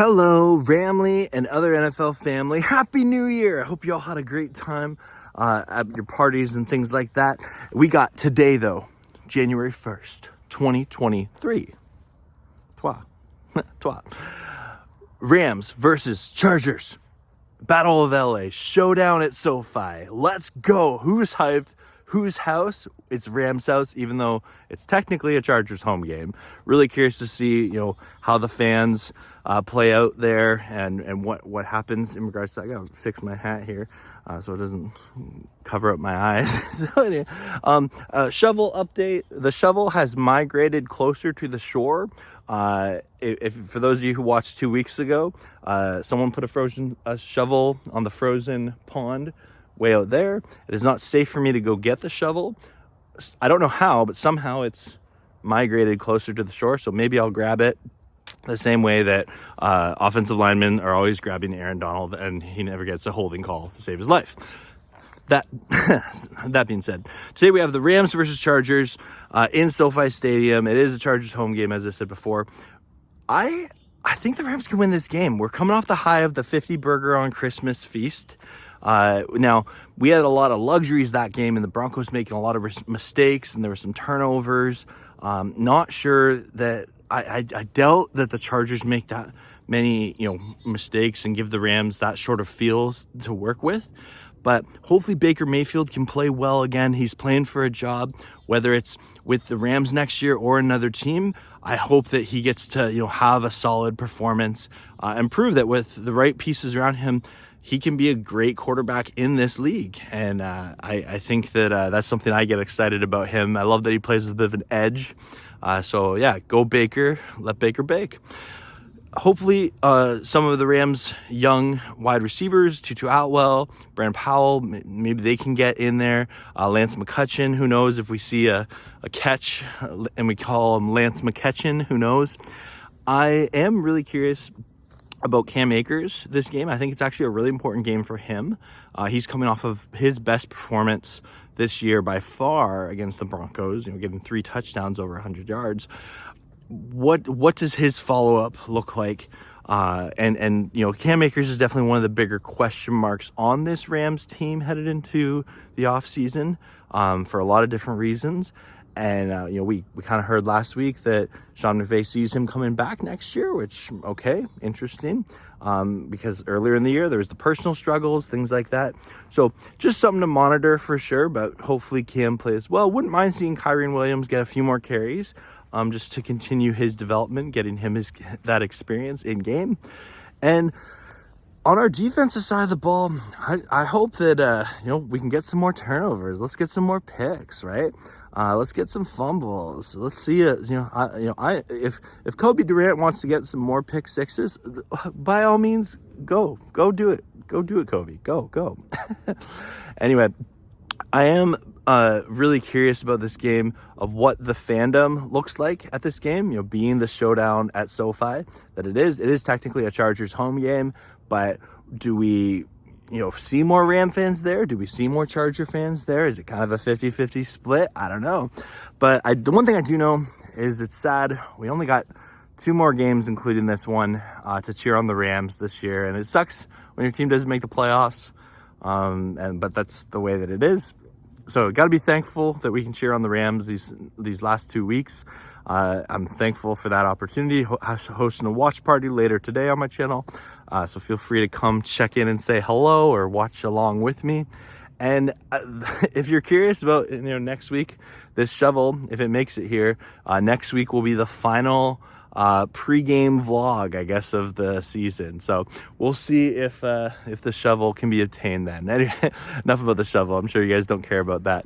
Hello, Ramley and other NFL family. Happy New Year. I hope you all had a great time at your parties and things like that. We got today, though, January 1st, 2023. Twa. Twa. Rams versus Chargers. Battle of LA. Showdown at SoFi. Let's go. Who's hyped? Whose house? It's Rams' house, even though it's technically a Chargers home game. Really curious to see, how the fans play out there and what happens in regards to that. I gotta fix my hat here so it doesn't cover up my eyes. So anyway, shovel update. The shovel has migrated closer to the shore. If for those of you who watched 2 weeks ago, someone put a shovel on the frozen pond way out there. It is not safe for me to go get the shovel. I don't know how, but somehow it's migrated closer to the shore. So maybe I'll grab it the same way that offensive linemen are always grabbing Aaron Donald and he never gets a holding call to save his life. That being said, today we have the Rams versus Chargers in SoFi Stadium. It is a Chargers home game, as I said before. I think the Rams can win this game. We're coming off the high of the 50 burger on Christmas feast. Now, we had a lot of luxuries that game, and the Broncos making a lot of mistakes, and there were some turnovers. Not sure that I doubt that the Chargers make that many mistakes and give the Rams that sort of feel to work with. But hopefully Baker Mayfield can play well again. He's playing for a job, whether it's with the Rams next year or another team. I hope that he gets to have a solid performance and prove that with the right pieces around him, he can be a great quarterback in this league. And I think that that's something I get excited about him. I love that he plays with a bit of an edge. So yeah, go Baker, let Baker bake. Hopefully some of the Rams' young wide receivers, Tutu Atwell, Brandon Powell, maybe they can get in there. Lance McCutcheon, who knows if we see a catch and we call him Lance McCutcheon, who knows. I am really curious about Cam Akers this game. I think it's actually a really important game for him. He's coming off of his best performance this year by far against the Broncos, getting 3 touchdowns over 100 yards. What does his follow-up look like? And Cam Akers is definitely one of the bigger question marks on this Rams team headed into the offseason for a lot of different reasons. And, we kind of heard last week that Sean McVay sees him coming back next year, which, okay, interesting. Because earlier in the year, there was the personal struggles, things like that. So just something to monitor for sure, but hopefully Cam plays well. Wouldn't mind seeing Kyren Williams get a few more carries just to continue his development, getting him that experience in game. And on our defensive side of the ball, I hope that, we can get some more turnovers. Let's get some more picks, right? Let's get some fumbles. Let's see it. If Kobe Durant wants to get some more pick sixes, by all means, go do it. Go do it, Kobe. Go. Anyway, I am really curious about this game of what the fandom looks like at this game, being the showdown at SoFi that it is. It is technically a Chargers home game, but do we see more Ram fans there? Do we see more Charger fans there? Is it kind of a 50-50 split? I don't know. But the one thing I do know is it's sad. We only got 2 more games, including this one, to cheer on the Rams this year. And it sucks when your team doesn't make the playoffs. But that's the way that it is. So got to be thankful that we can cheer on the Rams these last 2 weeks. I'm thankful for that opportunity, hosting a watch party later today on my channel. So feel free to come check in and say hello or watch along with me. And if you're curious about next week, this shovel, if it makes it here, next week will be the final pregame vlog, I guess, of the season. So we'll see if the shovel can be obtained then. Anyway, enough about the shovel. I'm sure you guys don't care about that.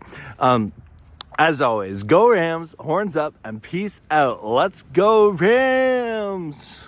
As always, go Rams, horns up, and peace out. Let's go Rams!